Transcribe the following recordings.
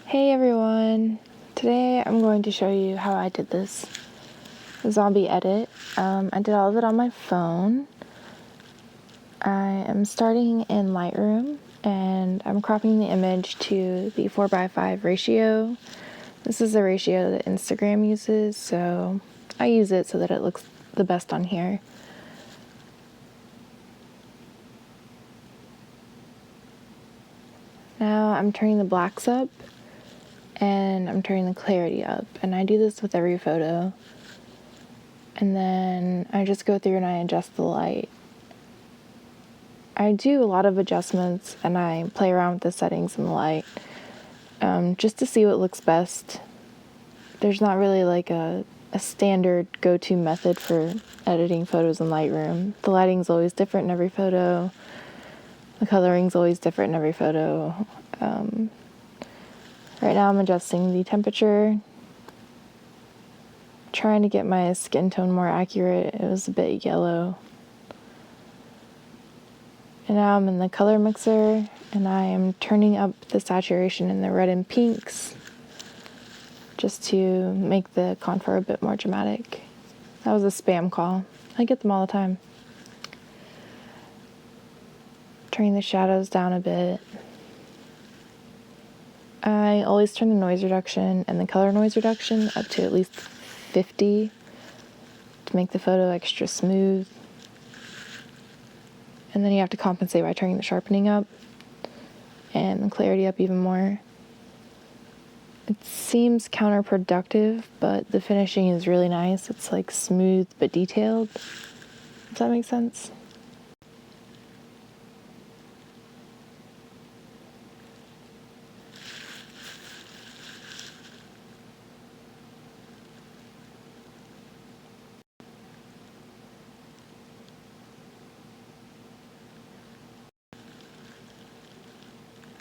Hey everyone! Today I'm going to show you how I did this zombie edit. I did all of it on my phone. I am starting in Lightroom and I'm cropping the image to the 4:5 ratio. This is the ratio that Instagram uses, so I use it so that it looks the best on here. Now I'm turning the blacks up and I'm turning the clarity up, and I do this with every photo. And then I just go through and I adjust the light. I do a lot of adjustments and I play around with the settings and the light just to see what looks best. There's not really like a standard go-to method for editing photos in Lightroom. The lighting's always different in every photo. The coloring's always different in every photo. Right now I'm adjusting the temperature, trying to get my skin tone more accurate. It was a bit yellow. And now I'm in the color mixer and I am turning up the saturation in the red and pinks just to make the contour a bit more dramatic. That was a spam call. I get them all the time. Turning the shadows down a bit. I always turn the noise reduction and the color noise reduction up to at least 50 to make the photo extra smooth. And then you have to compensate by turning the sharpening up and the clarity up even more. It seems counterproductive, but the finishing is really nice. It's like smooth but detailed. Does that make sense?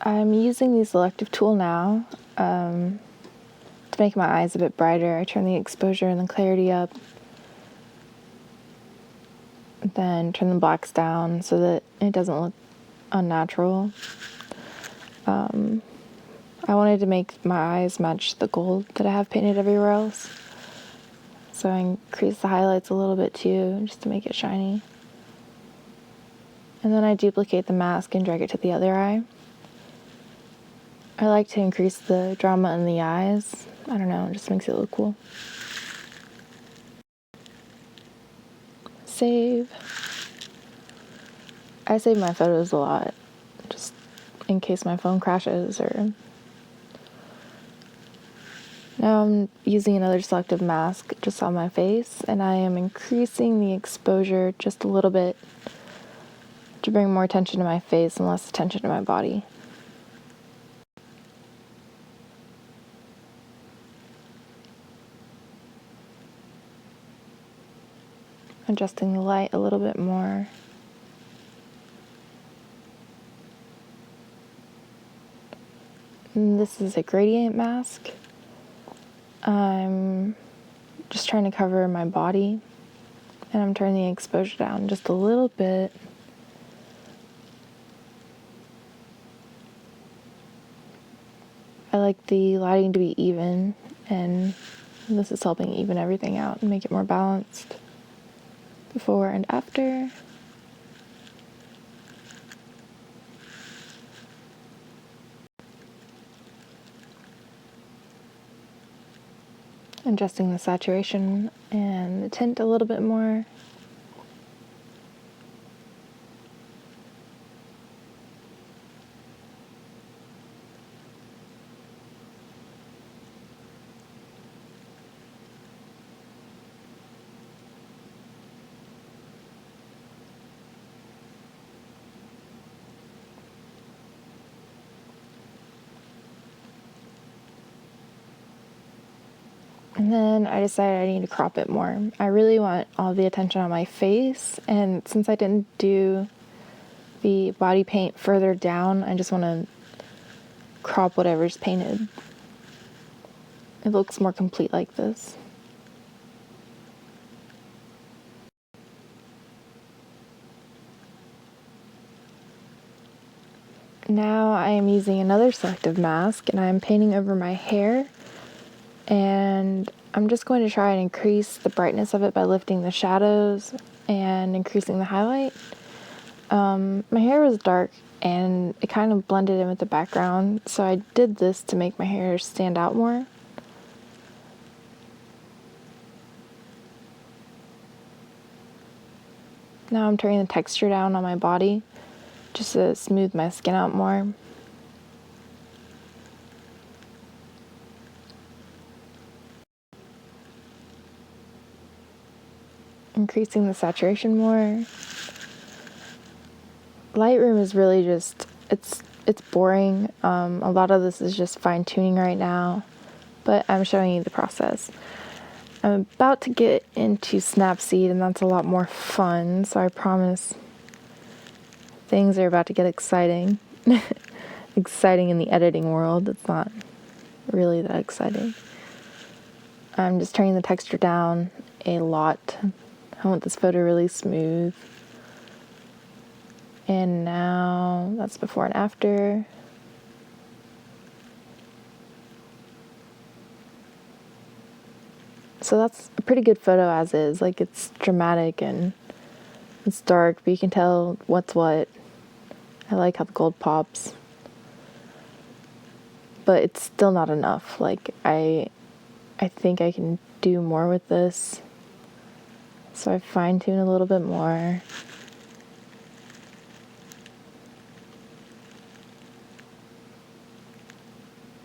I'm using the selective tool now to make my eyes a bit brighter. I turn the exposure and the clarity up, then turn the blacks down so that it doesn't look unnatural. I wanted to make my eyes match the gold that I have painted everywhere else, so I increase the highlights a little bit too, just to make it shiny. And then I duplicate the mask and drag it to the other eye. I like to increase the drama in the eyes. I don't know, it just makes it look cool. Save. I save my photos a lot, just in case my phone crashes or... Now I'm using another selective mask just on my face, and I am increasing the exposure just a little bit to bring more attention to my face and less attention to my body. Adjusting the light a little bit more. And this is a gradient mask. I'm just trying to cover my body, and I'm turning the exposure down just a little bit. I like the lighting to be even, and this is helping even everything out and make it more balanced. Before and after. Adjusting the saturation and the tint a little bit more. And then I decided I need to crop it more. I really want all the attention on my face, and since I didn't do the body paint further down, I just want to crop whatever's painted. It looks more complete like this. Now I am using another selective mask and I'm painting over my hair, and I'm just going to try and increase the brightness of it by lifting the shadows and increasing the highlight. My hair was dark and it kind of blended in with the background, so I did this to make my hair stand out more. Now I'm turning the texture down on my body just to smooth my skin out more. Increasing the saturation more. Lightroom is really just, it's boring. A lot of this is just fine tuning right now, but I'm showing you the process. I'm about to get into Snapseed, and that's a lot more fun, so I promise things are about to get exciting. Exciting in the editing world. It's not really that exciting. I'm just turning the texture down a lot. I want this photo really smooth. And now that's before and after. So that's a pretty good photo as is. Like, it's dramatic and it's dark, but you can tell what's what. I like how the gold pops. But it's still not enough. Like, I think I can do more with this. So I fine-tune a little bit more.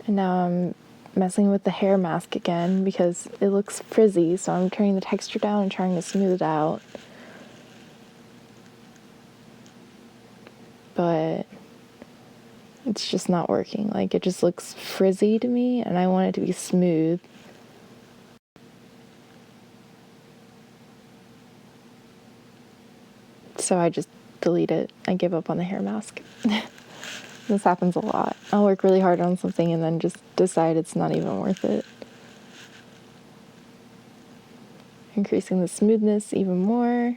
And now I'm messing with the hair mask again because it looks frizzy, so I'm turning the texture down and trying to smooth it out. But it's just not working. Like, it just looks frizzy to me, and I want it to be smooth. So I just delete it. I give up on the hair mask. This happens a lot. I'll work really hard on something and then just decide it's not even worth it. Increasing the smoothness even more.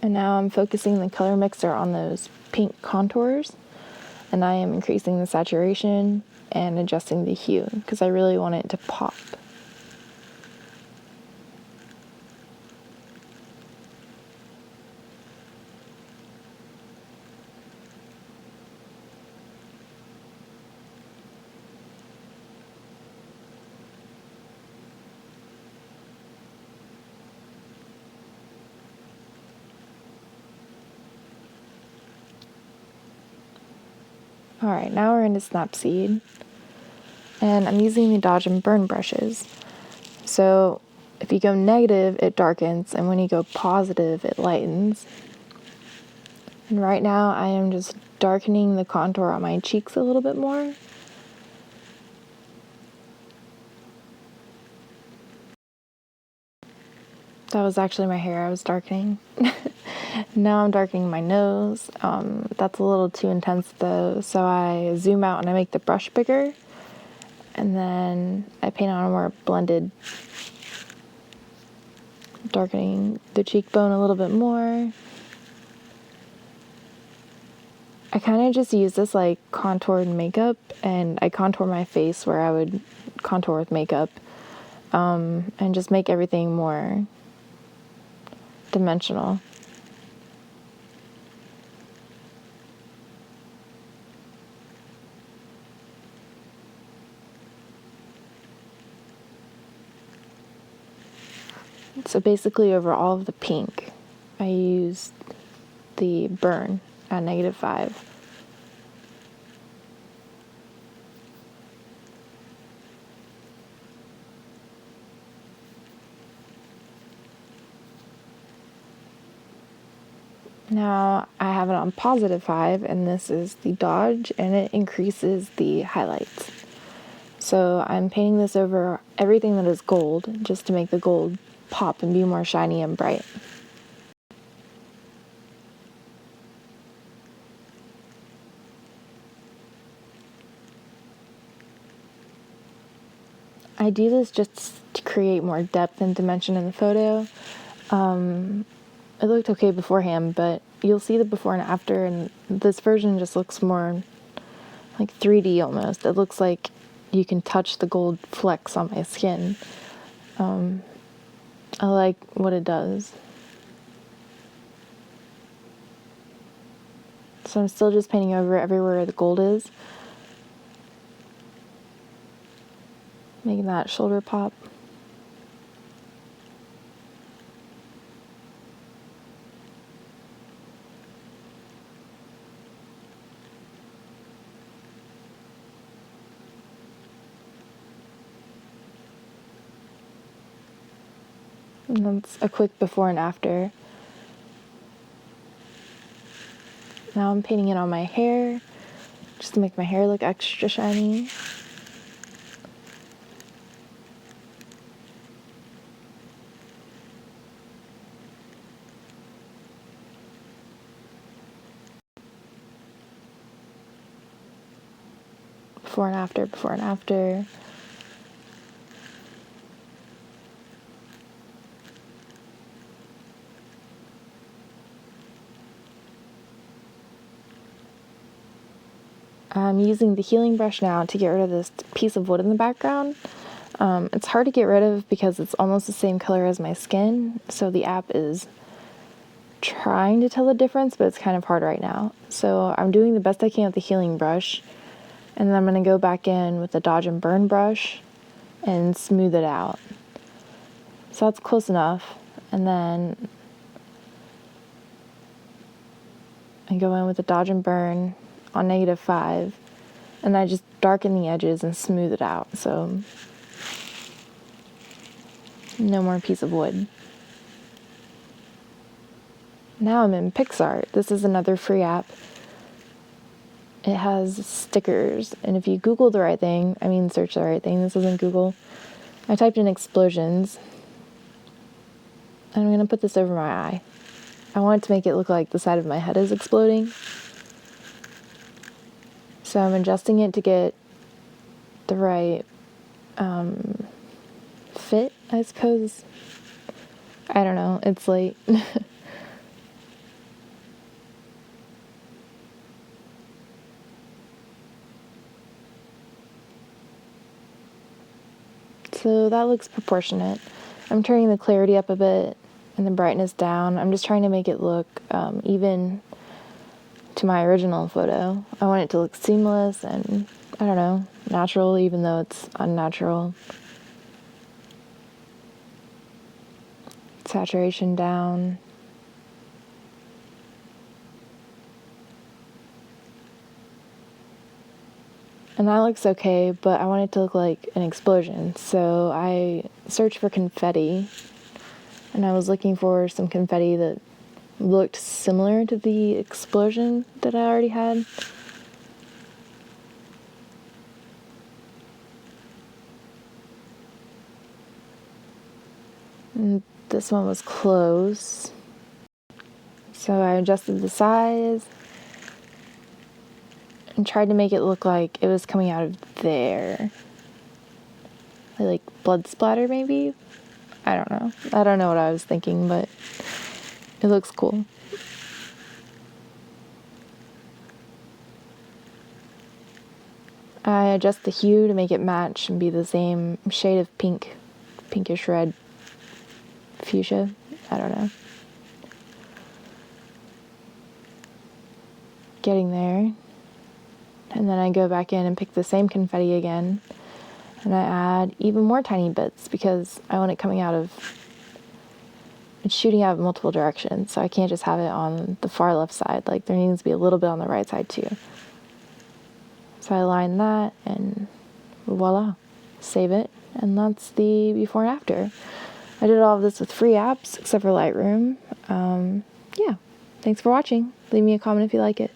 And now I'm focusing the color mixer on those pink contours, and I am increasing the saturation and adjusting the hue because I really want it to pop. Alright, now we're into Snapseed, and I'm using the dodge and burn brushes. So if you go negative, it darkens, and when you go positive, it lightens. And right now I am just darkening the contour on my cheeks a little bit more. That was actually my hair I was darkening. Now I'm darkening my nose. That's a little too intense though, so I zoom out and I make the brush bigger, and then I paint on a more blended, darkening the cheekbone a little bit more. I kind of just use this like contoured makeup, and I contour my face where I would contour with makeup, and just make everything more dimensional. So basically over all of the pink, I used the burn at -5. Now I have it on +5, and this is the dodge, and it increases the highlights. So I'm painting this over everything that is gold, just to make the gold pop and be more shiny and bright. I I do this just to create more depth and dimension in the photo. It looked okay beforehand, but you'll see the before and after, and this version just looks more like 3D almost. It looks like you can touch the gold flecks on my skin. I like what it does. So I'm still just painting over everywhere the gold is, making that shoulder pop. And that's a quick before and after. Now I'm painting it on my hair, just to make my hair look extra shiny. Before and after, before and after. I'm using the healing brush now to get rid of this piece of wood in the background. It's hard to get rid of because it's almost the same color as my skin, so the app is trying to tell the difference, but it's kind of hard right now. So I'm doing the best I can with the healing brush, and then I'm going to go back in with the dodge and burn brush and smooth it out. So that's close enough, and then I go in with the dodge and burn on -5, and I just darken the edges and smooth it out, so no more piece of wood. Now I'm in PicsArt. This is another free app. It has stickers, and if you Google the right thing, search the right thing, this isn't Google. I typed in explosions, and I'm going to put this over my eye. I want it to make it look like the side of my head is exploding. So I'm adjusting it to get the right fit, I suppose. I don't know, it's late. So that looks proportionate. I'm turning the clarity up a bit and the brightness down. I'm just trying to make it look even to my original photo. I want it to look seamless and, I don't know, natural, even though it's unnatural. Saturation down. And that looks okay, but I want it to look like an explosion. So I searched for confetti, and I was looking for some confetti that looked similar to the explosion that I already had. And this one was close. So I adjusted the size and tried to make it look like it was coming out of there. Like blood splatter, maybe? I don't know. I don't know what I was thinking, but it looks cool. I adjust the hue to make it match and be the same shade of pink, pinkish red, fuchsia. I don't know. Getting there. And then I go back in and pick the same confetti again, and I add even more tiny bits because I want it coming out of, it's shooting out of multiple directions, so I can't just have it on the far left side. Like, there needs to be a little bit on the right side too. So I line that, and voila, save it, and that's the before and after. I did all of this with free apps except for Lightroom. Yeah, thanks for watching. Leave me a comment if you like it.